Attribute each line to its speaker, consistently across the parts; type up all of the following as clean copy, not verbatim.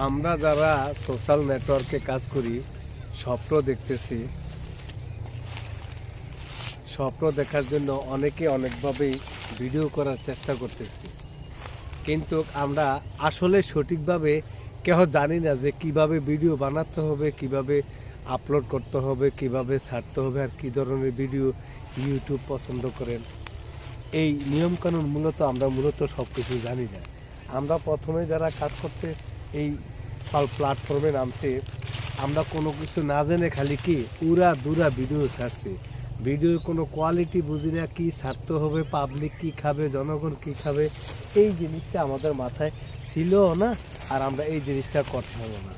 Speaker 1: আমরা যারা সোশ্যাল নেটওয়ার্কে কাজ করি স্বপ্ন দেখতেছি। স্বপ্ন দেখার জন্য অনেকে অনেকভাবেই ভিডিও করার চেষ্টা করতেছি, কিন্তু আমরা আসলে সঠিকভাবে কেউ জানি না যে কিভাবে ভিডিও বানাতে হবে, কিভাবে আপলোড করতে হবে, কিভাবে ছাড়তে হবে, আর কী ধরনের ভিডিও ইউটিউব পছন্দ করেন। এই নিয়মকানুন আমরা মূলত সব কিছু জানি না। আমরা প্রথমে যারা কাজ করতে এই প্ল্যাটফর্মে নামছে, আমরা কোনো কিছু না জেনে খালি কি উড়া দুরা ভিডিও ছাড়ছি। ভিডিওর কোনো কোয়ালিটি বুঝি না, কী ছাড়তে হবে, পাবলিক কী খাবে, জনগণ কী খাবে, এই জিনিসটা আমাদের মাথায় ছিলও না। আর আমরা এই জিনিসটা করতামও না।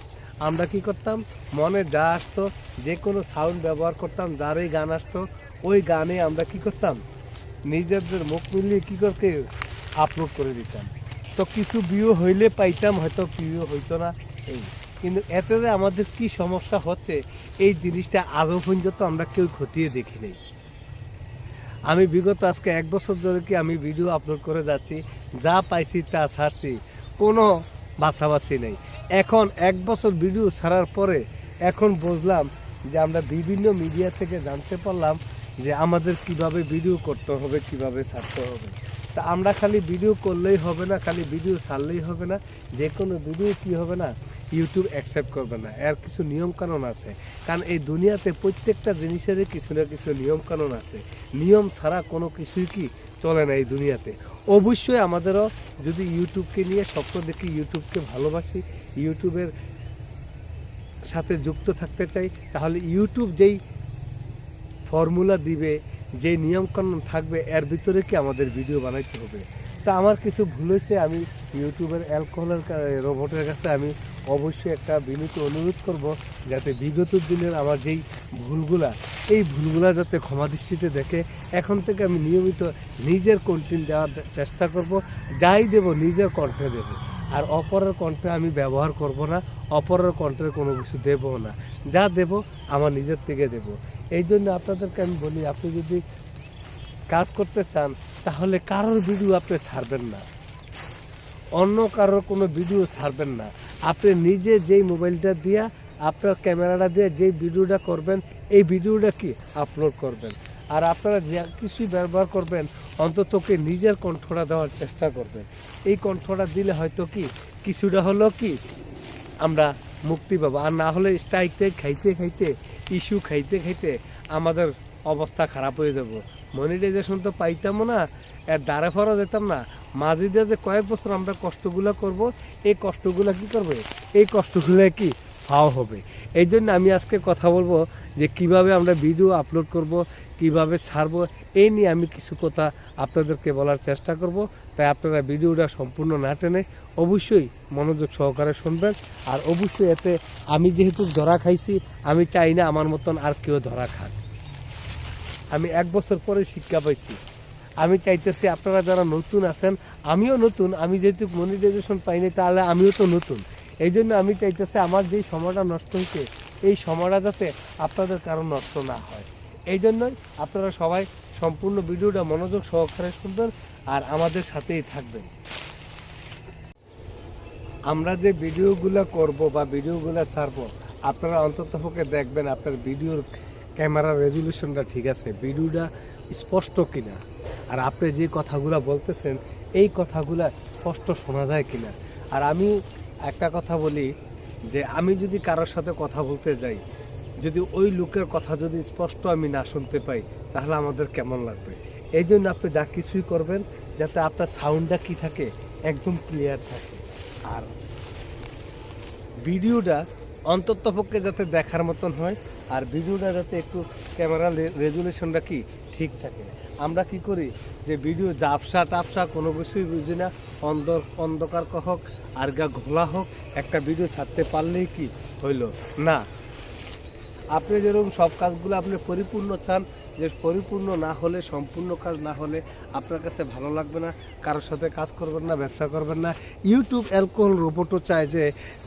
Speaker 1: আমরা কি করতাম, মনে যা আসতো যে কোনো সাউন্ড ব্যবহার করতাম, যারই গান আসতো ওই গানে আমরা কি করতাম, নিজেদের মুখ মিলিয়ে কী করতে আপলোড করে দিতাম। তো কিছু ভিউ হইলে পাইতাম, হয়তো ভিউ হইতো না। এই কিন্তু এতে যে আমাদের কি সমস্যা হচ্ছে, এই জিনিসটা আদৌ পর্যন্ত আমরা কেউ খতিয়ে দেখি নেই। আমি বিগত আজকে 1 বছর ধরে কি আমি ভিডিও আপলোড করে যাচ্ছি, যা পাইছি তা ছাড়ছি, কোনো বাছাবাছি নেই। এখন 1 বছর ভিডিও ছাড়ার পরে এখন বুঝলাম যে আমরা বিভিন্ন মিডিয়া থেকে জানতে পারলাম যে আমাদের কিভাবে ভিডিও করতে হবে, কিভাবে ছাড়তে হবে। তা আমরা খালি ভিডিও করলেই হবে না, খালি ভিডিও ছাড়লেই হবে না। যে কোনো ভিডিও কি হবে না, ইউটিউব অ্যাকসেপ্ট করবে না। এর কিছু নিয়মকানুন আছে, কারণ এই দুনিয়াতে প্রত্যেকটা জিনিসেরই কিছু না কিছু নিয়মকানুন আছে। নিয়ম ছাড়া কোনো কিছুই কি চলে না এই দুনিয়াতে। অবশ্যই আমাদেরও যদি ইউটিউবকে নিয়ে স্বপ্ন দেখি, ইউটিউবকে ভালোবাসি, ইউটিউবের সাথে যুক্ত থাকতে চাই, তাহলে ইউটিউব যেই ফর্মুলা দিবে, যে নিয়মকানুন থাকবে, এর ভিতরে কি আমাদের ভিডিও বানাইতে হবে। তা আমার কিছু ভুল হয়েছে, আমি ইউটিউবের অ্যালকোহলের রোবটের কাছে আমি অবশ্যই একটা বিনীত অনুরোধ করব, যাতে বিগত দিনের আমার যেই ভুলগুলা, এই ভুলগুলা যাতে ক্ষমা দৃষ্টিতে দেখে। এখন থেকে আমি নিয়মিত নিজের কন্টেন্ট দেওয়ার চেষ্টা করব, যাই দেব নিজের কণ্ঠে দেব। আর অপরের কণ্ঠে আমি ব্যবহার করব না, অপরের কণ্ঠের কোনো কিছু দেবও না। যা দেব আমার নিজের থেকে দেব। এই জন্য আপনাদেরকে আমি বলি, আপনি যদি কাজ করতে চান তাহলে কারোর ভিডিও আপনি ছাড়বেন না, অন্য কারোর কোনো ভিডিও ছাড়বেন না। আপনি নিজে যেই মোবাইলটা দিয়া, আপনার ক্যামেরাটা দিয়ে যেই ভিডিওটা করবেন, এই ভিডিওটা কি আপলোড করবেন। আর আপনারা যা কিছুই ব্যবহার করবেন, অন্তত কি নিজের কণ্ঠটা দেওয়ার চেষ্টা করবেন। এই কণ্ঠটা দিলে হয়তো কি কিছুটা হলো কি আমরা মুক্তি পাবো। আর না হলে স্ট্রাইক খাইতে খাইতে, ইস্যু খাইতে খাইতে আমাদের অবস্থা খারাপ হয়ে যাব। মনিটাইজেশন তো পাইতামও না, এর দ্বারে ফরা যেতাম না। মাঝে দিয়ে যে কয়েক বছর আমরা কষ্টগুলো করব, এই কষ্টগুলো কি করবে, এই কষ্টগুলো কি পাওয়া হবে। এই জন্য আমি আজকে কথা বলবো যে কিভাবে আমরা ভিডিও আপলোড করব, কিভাবে ছাড়বো, এই নিয়ে আমি কিছু কথা আপনাদেরকে বলার চেষ্টা করব। তাই আপনারা ভিডিওটা সম্পূর্ণ না টেনে অবশ্যই মনোযোগ সহকারে শুনবেন। আর অবশ্যই এতে আমি যেহেতু ধরা খাইছি, আমি চাই না আমার মতন আর কেউ ধরা খাক। আমি 1 বছর পরে শিক্ষা পাইছি। আমি চাইতেছি আপনারা যারা নতুন আছেন, আমিও নতুন, আমি যেহেতু মনিটাইজেশন পাইনি, তাহলে আমিও তো নতুন। এই জন্য আমি চাইতেছি আমার যেই সময়টা নষ্ট হয়েছে, এই সময়টা যাতে আপনাদের কারো নষ্ট না হয়। এই জন্যই আপনারা সবাই সম্পূর্ণ ভিডিওটা মনোযোগ সহকারে শুনবেন আর আমাদের সাথেই থাকবেন। আমরা যে ভিডিওগুলো করব বা ভিডিওগুলো ছাড়বো, আপনারা অন্ততপক্ষে দেখবেন আপনার ভিডিওর ক্যামেরার রেজুলেশনটা ঠিক আছে, ভিডিওটা স্পষ্ট কিনা, আর আপনি যে কথাগুলো বলতেছেন এই কথাগুলো স্পষ্ট শোনা যায় কিনা। আর আমি একটা কথা বলি, যে আমি যদি কারোর সাথে কথা বলতে যাই, যদি ওই লোকের কথা যদি স্পষ্ট আমি না শুনতে পাই, তাহলে আমাদের কেমন লাগবে। এই জন্য আপনি যা কিছুই করবেন, যাতে আপনার সাউন্ডটা কি থাকে, একদম ক্লিয়ার থাকে। আর ভিডিওটা অন্ততপক্ষে যাতে দেখার মতন হয়, আর ভিডিওটা যাতে একটু ক্যামেরা রেজুলেশনটা কি ঠিক থাকে। আমরা কি করি যে ভিডিও জাপসা টাপসা কোনো কিছুই বুঝি না, অন্ধকার হোক আর গা ঘোলা হোক, একটা ভিডিও ছাড়তে পারলেই কি হইল না। আপনি যেরকম সব কাজগুলো আপনি পরিপূর্ণ চান, যে পরিপূর্ণ না হলে, সম্পূর্ণ কাজ না হলে আপনার কাছে ভালো লাগবে না, কারোর সাথে কাজ করবেন না, ব্যবসা করবেন না। ইউটিউব অ্যালকোহল রোবটও চায়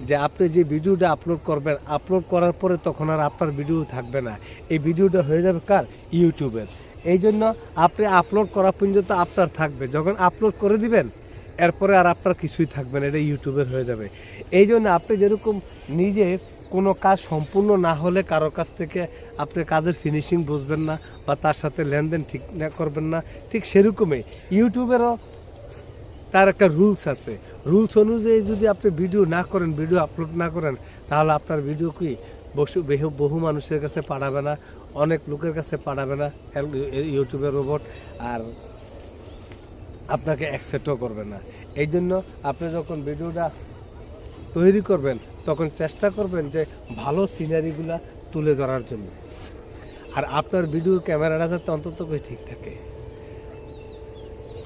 Speaker 1: যে আপনি যে ভিডিওটা আপলোড করবেন, আপলোড করার পরে তখন আর আপনার ভিডিও থাকবে না, এই ভিডিওটা হয়ে যাবে কার, ইউটিউবের। এই জন্য আপনি আপলোড করা পর্যন্ত আপনার থাকবে, যখন আপলোড করে দিবেন এরপরে আর আপনার কিছুই থাকবে না, এটা ইউটিউবের হয়ে যাবে। এই জন্য আপনি যেরকম নিজের কোনো কাজ সম্পূর্ণ না হলে কারো কাছ থেকে আপনি কাজের ফিনিশিং বুঝবেন না বা তার সাথে লেনদেন ঠিক না করবেন না, ঠিক সেরকমই ইউটিউবেরও তার একটা রুলস আছে। রুলস অনুযায়ী যদি আপনি ভিডিও না করেন, ভিডিও আপলোড না করেন, তাহলে আপনার ভিডিও কি বহু মানুষের কাছে পাঠাবে না, অনেক লোকের কাছে পাঠাবে না ইউটিউবের রোবট, আর আপনাকে অ্যাকসেপ্টও করবে না। এই জন্য আপনি যখন ভিডিওটা তৈরি করবেন তখন চেষ্টা করবেন যে ভালো সিনারিগুলা তুলে ধরার জন্য, আর আপনার ভিডিও ক্যামেরাটা যাতে অন্তত ঠিক থাকে।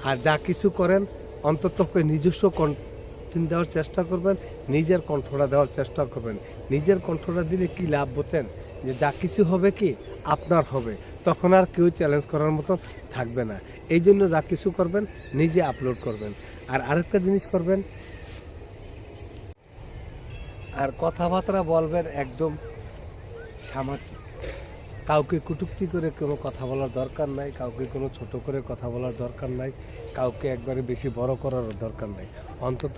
Speaker 1: আর যা কিছু করেন অন্তত নিজস্ব কন্টেন্ট দেওয়ার চেষ্টা করবেন, নিজের কণ্ঠটা দেওয়ার চেষ্টা করবেন। নিজের কণ্ঠটা দিলে কি লাভ বোঝেন, যে যা কিছু হবে কি আপনার হবে, তখন আর কেউ চ্যালেঞ্জ করার মতো থাকবে না। এই জন্য যা কিছু করবেন নিজে আপলোড করবেন। আর আরেকটা জিনিস করবেন, আর কথাবার্তা বলবেন একদম সামাজিক। কাউকে কটূক্তি করে কোনো কথা বলার দরকার নাই, কাউকে কোনো ছোট করে কথা বলার দরকার নাই, কাউকে একবারে বেশি বড় করার দরকার নাই। অন্তত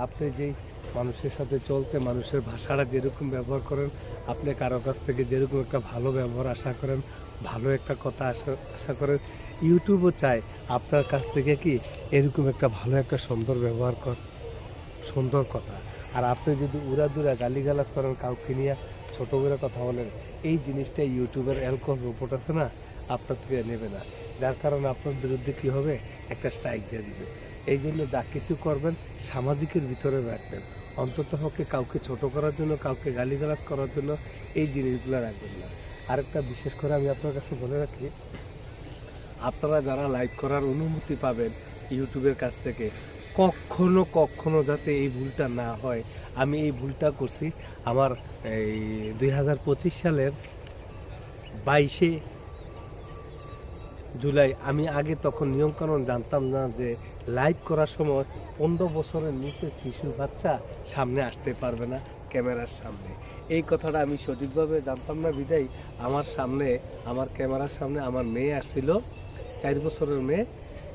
Speaker 1: আপনি যেই মানুষের সাথে চলতে, মানুষের ভাষাটা যেরকম ব্যবহার করেন, আপনি কারো কাছ থেকে যেরকম একটা ভালো ব্যবহার আশা করেন, ভালো একটা কথা আশা করেন, ইউটিউবও চায় আপনার কাছ থেকে কি এরকম একটা ভালো একটা সুন্দর ব্যবহার সুন্দর কথা। আর আপনি যদি উড়াদুরা গালিগালাজ করেন, কাউকে নিয়ে ছোট করে কথা বলেন, এই জিনিসটা ইউটিউবের অ্যালকোহল রিপোর্ট আছে না, আপনার থেকে নেবে না। যার কারণে আপনার বিরুদ্ধে কি হবে, একটা স্ট্রাইক দিয়ে দিবে। এই জন্য যা কিছু করবেন সামাজিকের ভিতরে রাখবেন। অন্তত পক্ষে কাউকে ছোট করার জন্য, কাউকে গালিগালাজ করার জন্য এই জিনিসগুলো রাখবেন না। আরেকটা বিশেষ করে আমি আপনার কাছে বলে রাখি, আপনারা যারা লাইভ করার অনুমতি পাবেন ইউটিউবের কাছ থেকে, কখনো যাতে এই ভুলটা না হয়। আমি এই ভুলটা করছি আমার এই 2025 সালের 22শে জুলাই। আমি আগে তখন নিয়মকানুন জানতাম না যে লাইভ করার সময় 15 বছরের নিচে শিশু বাচ্চা সামনে আসতে পারবে না ক্যামেরার সামনে। এই কথাটা আমি সঠিকভাবে জানতাম না বিদায় আমার সামনে, আমার ক্যামেরার সামনে আমার মেয়ে আসছিল, 4 বছরের মেয়ে।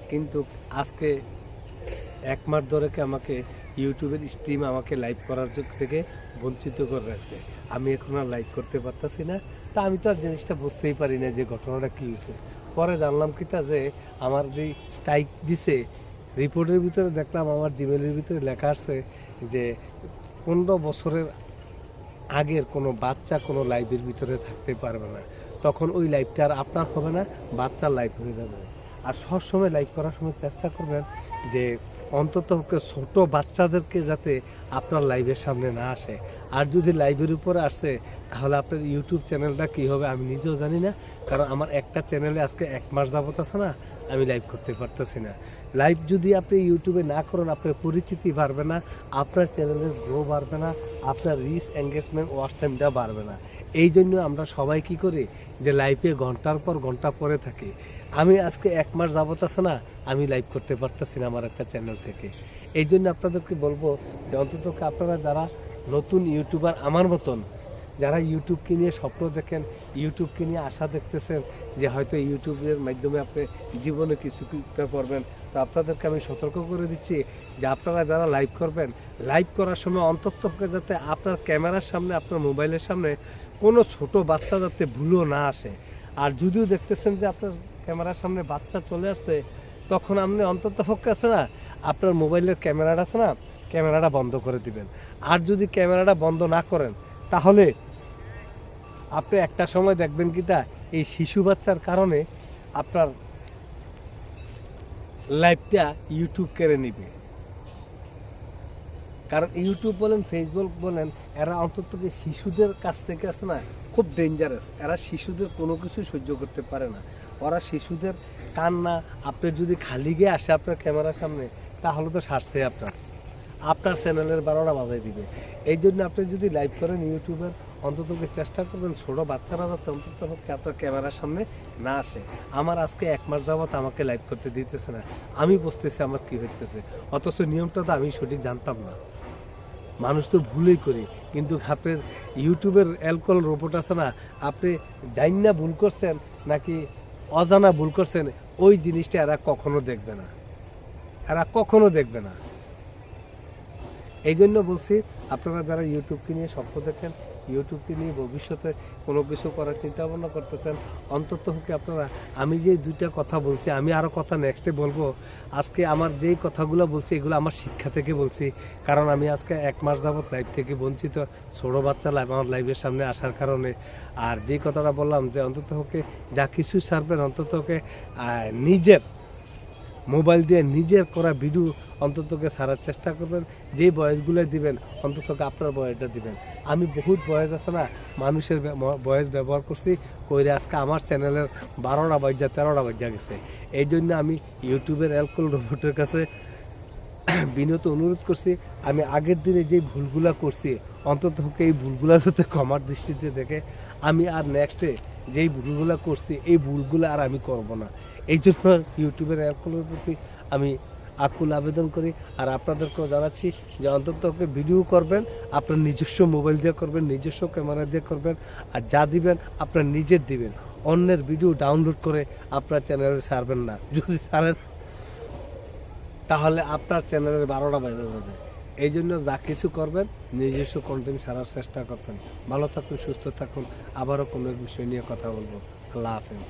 Speaker 1: কিন্তু আজকে 1 মাস ধরে আমাকে ইউটিউবের স্ট্রিম আমাকে লাইভ করার থেকে বঞ্চিত করে রাখছে। আমি এখন আর লাইভ করতে পারতেছি না। তা আমি তো আর জিনিসটা বুঝতেই পারি না যে ঘটনাটা কী হয়েছে। পরে জানলাম কিটা যে আমার যে স্ট্রাইক দিছে, রিপোর্টের ভিতরে দেখলাম আমার জিমেলের ভিতরে লেখা আছে যে 15 বছরের আগের কোনো বাচ্চা কোনো লাইভের ভিতরে থাকতে পারবে না। তখন ওই লাইভটা আর আপনার হবে না, বাচ্চার লাইভ হয়ে যাবে। আর সবসময় লাইভ করার সময় চেষ্টা করবেন যে অন্তত ছোট বাচ্চাদেরকে যাতে আপনার লাইভের সামনে না আসে। আর যদি লাইভের উপরে আসে তাহলে আপনার ইউটিউব চ্যানেলটা কী হবে আমি নিজেও জানি না। কারণ আমার একটা চ্যানেলে আজকে 1 মাস যাবত আছে না, আমি লাইভ করতে পারতেছি না। লাইভ যদি আপনি ইউটিউবে না করেন, আপনার পরিচিতি বাড়বে না, আপনার চ্যানেলের গ্রো বাড়বে না, আপনার রিচ, এঙ্গেজমেন্ট, ওয়াচ টাইমটা বাড়বে না। এই জন্য আমরা সবাই কি করি যে লাইভে ঘন্টার পর ঘন্টা পরে থাকি। আমি আজকে 1 মাস যাবত আছে না, আমি লাইভ করতে পারতেছি না আমার একটা চ্যানেল থেকে। এই জন্য আপনাদেরকে বলবো যে অন্তত আপনারা যারা নতুন ইউটিউবার আমার মতন, যারা ইউটিউবকে নিয়ে স্বপ্ন দেখেন, ইউটিউবকে নিয়ে আশা দেখতেছেন যে হয়তো ইউটিউবের মাধ্যমে আপনি জীবনে কিছু করবেন, তো আপনাদেরকে আমি সতর্ক করে দিচ্ছি যে আপনারা যারা লাইভ করবেন, লাইভ করার সময় অন্তত যাতে আপনার ক্যামেরার সামনে, আপনার মোবাইলের সামনে কোনো ছোট বাচ্চা যাতে ভুলও না আসে। আর যদিও দেখতেছেন যে আপনার ক্যামেরার সামনে বাচ্চা চলে আসছে, তখন আপনি অন্তত পক্ষে আছে না, আপনার মোবাইলের ক্যামেরাটা আছে না, ক্যামেরাটা বন্ধ করে দিবেন। আর যদি ক্যামেরাটা বন্ধ না করেন তাহলে আপনি একটা সময় দেখবেন কি তা এই শিশু বাচ্চার কারণে আপনার লাইভটা ইউটিউব কেড়ে নিবে। কারণ ইউটিউব বলেন, ফেসবুক বলেন, এরা অন্তত শিশুদের কাছ থেকে আছে না খুব ডেঞ্জারাস। এরা শিশুদের কোনো কিছু সহ্য করতে পারে না। ওরা শিশুদের কান্না, আপনি যদি খালি গিয়ে আসে আপনার ক্যামেরার সামনে, তাহলে তো সারছে আপনার চ্যানেলের 12টা বাজায় দিবে। এই জন্য আপনি যদি লাইভ করেন ইউটিউবের, অন্তত চেষ্টা করবেন ছোটো বাচ্চারা যাতে অন্তত আপনার ক্যামেরার সামনে না আসে। আমার আজকে 1 মাস যাবত আমাকে লাইভ করতে দিতেছে না, আমি বুঝতেছি আমার কী হইতেছে। অথচ নিয়মটা তো আমি সঠিক জানতাম না। মানুষ তো ভুলই করি, কিন্তু আপনার ইউটিউবের অ্যালকোহল রোবট আছে না, আপনি জাইনা ভুল করছেন নাকি অজানা ভুল করছেন, ওই জিনিসটা এরা কখনো দেখবে না, এরা কখনো দেখবে না। এই জন্য বলছি, আপনারা যারা ইউটিউবকে নিয়ে স্বপ্ন দেখেন, ইউটিউবকে নিয়ে ভবিষ্যতে কোনো কিছু করার চিন্তা ভাবনা করতেছেন, অন্তত হোক আপনারা, আমি যে দুইটা কথা বলছি, আমি আরও কথা নেক্সটে বলবো। আজকে আমার যেই কথাগুলো বলছি এগুলো আমার শিক্ষা থেকে বলছি, কারণ আমি আজকে 1 মাস যাবৎ লাইভ থেকে বঞ্চিত, ছোটো বাচ্চা লাইভ আমার লাইভের সামনে আসার কারণে। আর যে কথাটা বললাম যে অন্তত হোকে যা কিছু ছাড়বেন, অন্তত হোকে নিজের মোবাইল দিয়ে নিজের করা ভিডিও অন্ততকে ছাড়ার চেষ্টা করবেন। যেই বয়সগুলো দিবেন অন্ততকে আপনার বয়সটা দিবেন। আমি বহুত বয়স আছে না, মানুষের বয়স ব্যবহার করছি, কইরে আজকে আমার চ্যানেলের 12টা বাজ্যা 13টা বাজ্যা গেছে। এই জন্য আমি ইউটিউবের অ্যালকোহল রোবটের কাছে বিনত অনুরোধ করছি, আমি আগের দিনে যেই ভুলগুলা করছি অন্তত এই ভুলগুলা যাতে ক্ষমার দৃষ্টিতে দেখে, আমি আর নেক্সটে যেই ভুলগুলা করছি এই ভুলগুলো আর আমি করব না। এই জন্য ইউটিউবের অ্যালকোহলের প্রতি আমি আকুল আবেদন করি। আর আপনাদেরকেও জানাচ্ছি যে অন্তত ভিডিও করবেন, আপনার নিজস্ব মোবাইল দিয়ে করবেন, নিজস্ব ক্যামেরা দিয়ে করবেন, আর যা দিবেন আপনার নিজের দিবেন। অন্যের ভিডিও ডাউনলোড করে আপনার চ্যানেলে ছাড়বেন না। যদি ছাড়েন তাহলে আপনার চ্যানেলের 12টা বেজে যাবে। এই জন্য যা কিছু করবেন নিজস্ব কন্টেন্ট ছাড়ার চেষ্টা করবেন। ভালো থাকুন, সুস্থ থাকুন, আবারও কোনো বিষয় নিয়ে কথা বলবো। আল্লাহ হাফেজ।